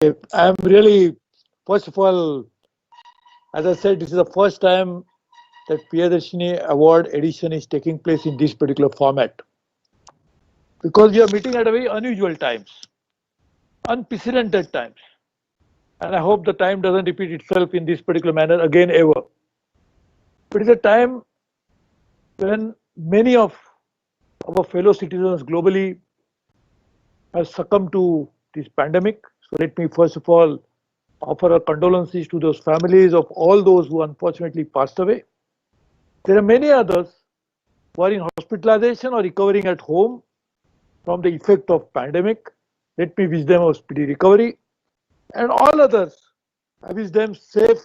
I'm really, first of all, as I said, this is the first time that Priyadharsini Award edition is taking place in this particular format because we are meeting at a very unusual times, unprecedented times. And I hope the time doesn't repeat itself in this particular manner again ever. But it's a time when many of our fellow citizens globally have succumbed to this pandemic. So let me first of all offer our condolences to those families of all those who unfortunately passed away. There are many others who are in hospitalization or recovering at home from the effect of pandemic. Let me wish them a speedy recovery. And all others, I wish them safe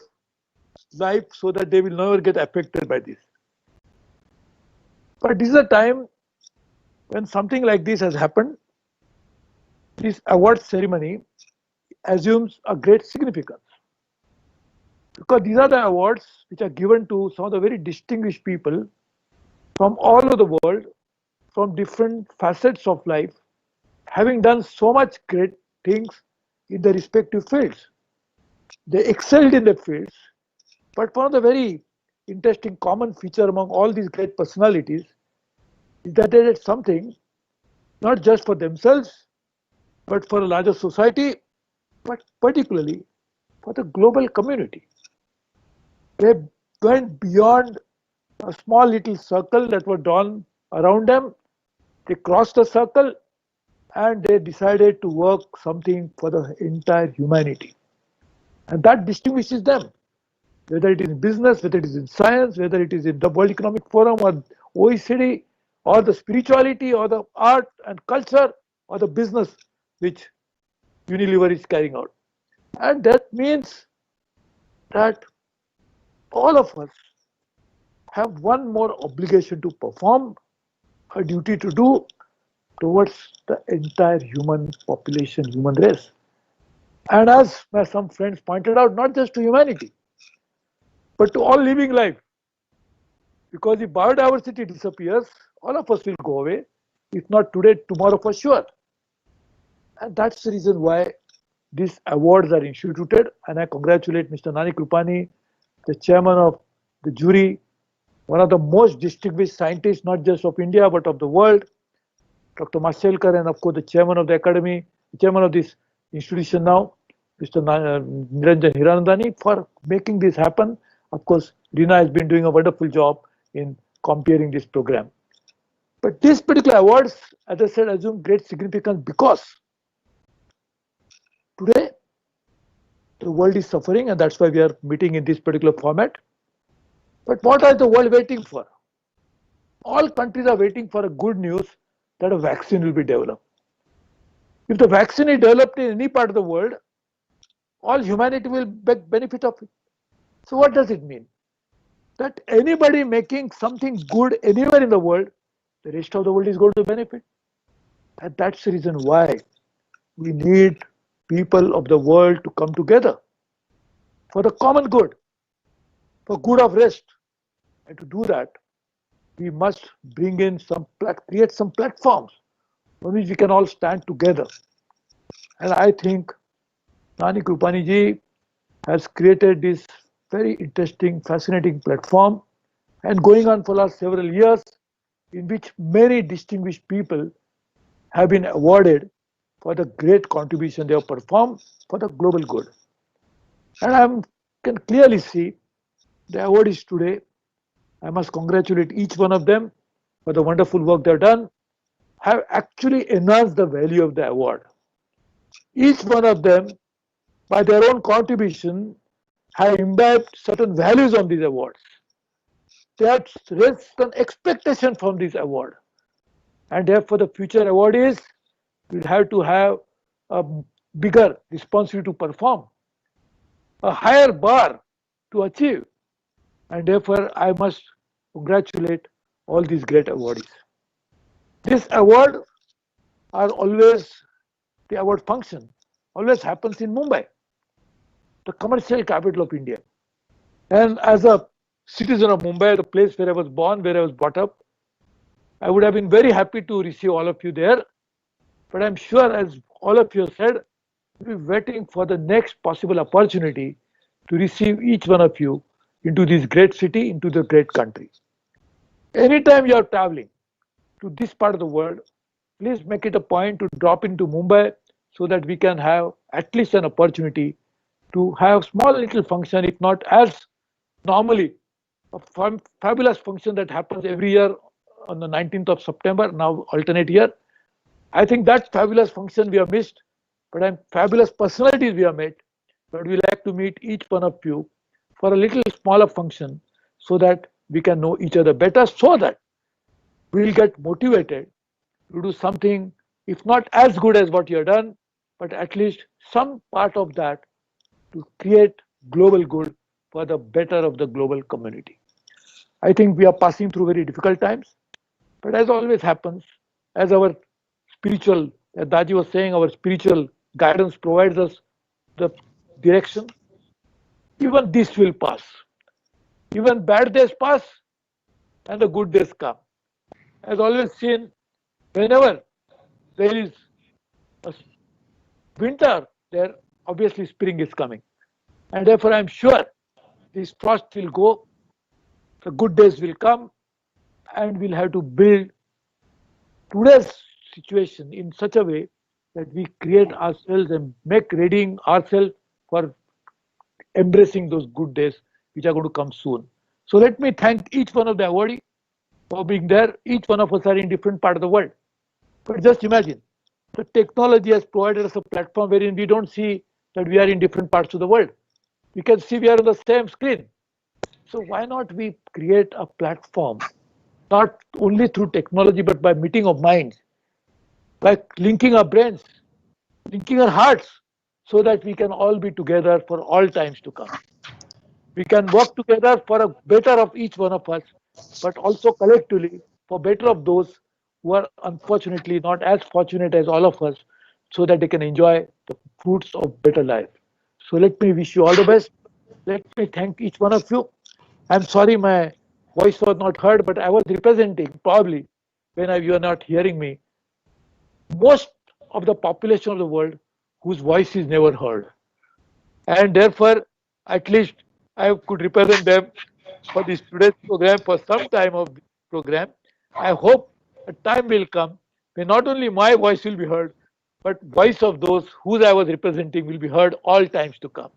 life so that they will never get affected by this. But this is a time when something like this has happened. This award ceremony assumes a great significance because these are the awards which are given to some of the very distinguished people from all over the world, from different facets of life, having done so much great things in their respective fields. They excelled in their fields, but one of the very interesting common feature among all these great personalities is that they did something not just for themselves, but for a larger society, but particularly for the global community. They went beyond a small little circle that was drawn around them. They crossed the circle and they decided to work something for the entire humanity. And that distinguishes them, whether it is in business, whether it is in science, whether it is in the World Economic Forum or OECD, or the spirituality, or the art and culture, or the business which Unilever is carrying out. And that means that all of us have one more obligation to perform, a duty to do towards the entire human population, human race. And as some friends pointed out, not just to humanity, but to all living life. Because if biodiversity disappears, all of us will go away. If not today, tomorrow for sure. And that's the reason why these awards are instituted. And I congratulate Mr. Nani Krupani, the chairman of the jury, one of the most distinguished scientists, not just of India, but of the world, Dr. Mashelkar, and of course the chairman of the academy, the chairman of this institution now, Mr. Niranjan Hiranandani, for making this happen. Of course, Rina has been doing a wonderful job in comparing this program. But these particular awards, as I said, assume great significance because today the world is suffering, and that's why we are meeting in this particular format. But what are the world waiting for? All countries are waiting for a good news that a vaccine will be developed. If the vaccine is developed in any part of the world, all humanity will benefit of it. So what does it mean? That anybody making something good anywhere in the world, the rest of the world is going to benefit. And that's the reason why we need people of the world to come together for the common good, for good of rest. And to do that, we must bring in create some platforms on which we can all stand together. And I think Nani Krupani ji has created this very interesting, fascinating platform and going on for last several years, in which many distinguished people have been awarded for the great contribution they have performed for the global good. And I can clearly see the awardees today. I must congratulate each one of them for the wonderful work they've done, have actually enhanced the value of the award. Each one of them, by their own contribution, have imbibed certain values on these awards. They have raised an expectation from this award. And therefore, the future awardees will have to have a bigger responsibility to perform, a higher bar to achieve. And therefore, I must congratulate all these great awardees. This award are always, the award function always happens in Mumbai, the commercial capital of India. And as a citizen of Mumbai, the place where I was born, where I was brought up, I would have been very happy to receive all of you there. But I'm sure, as all of you have said, We're waiting for the next possible opportunity to receive each one of you into this great city, into the great country. Anytime you are traveling to this part of the world, please make it a point to drop into Mumbai so that we can have at least an opportunity to have small little function, if not as normally a fabulous function that happens every year on the 19th of September, now alternate year. I think that fabulous function we have missed, but I'm fabulous personalities we have met. But we like to meet each one of you for a little smaller function so that we can know each other better, so that we'll get motivated to do something, if not as good as what you have done, but at least some part of that to create global good for the better of the global community. I think we are passing through very difficult times, but as always happens, as our spiritual, as Daji was saying, our spiritual guidance provides us the direction. Even this will pass. Even bad days pass and the good days come. As always seen, whenever there is a winter, there obviously spring is coming. And therefore, I'm sure this frost will go, the good days will come, and we'll have to build today's situation in such a way that we create ourselves and make readying ourselves for embracing those good days which are going to come soon. So let me thank each one of the awardees for being there. Each one of us are in different part of the world. But just imagine, the technology has provided us a platform wherein we don't see that we are in different parts of the world. We can see we are on the same screen. So why not we create a platform, not only through technology, but by meeting of minds, by linking our brains, linking our hearts, so that we can all be together for all times to come. We can work together for a better of each one of us, but also collectively for better of those who are unfortunately not as fortunate as all of us, so that they can enjoy the fruits of better life. So let me wish you all the best. Let me thank each one of you. I'm sorry my voice was not heard, but I was representing probably when you are not hearing me, most of the population of the world whose voice is never heard. And therefore, at least I could represent them for this today's program for some time of the program. I hope a time will come when not only my voice will be heard, but voice of those whose I was representing will be heard all times to come.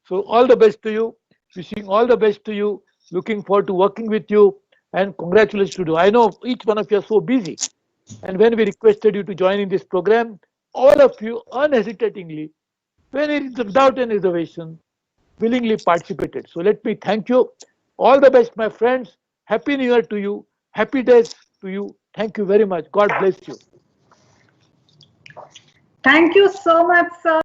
So all the best to you. Wishing all the best to you. Looking forward to working with you, and congratulations to you. I know each one of you are so busy. And when we requested you to join in this program, all of you unhesitatingly, without any reservation, willingly participated. So let me thank you. All the best, my friends. Happy New Year to you. Happy days to you. Thank you very much. God bless you. Thank you so much, sir.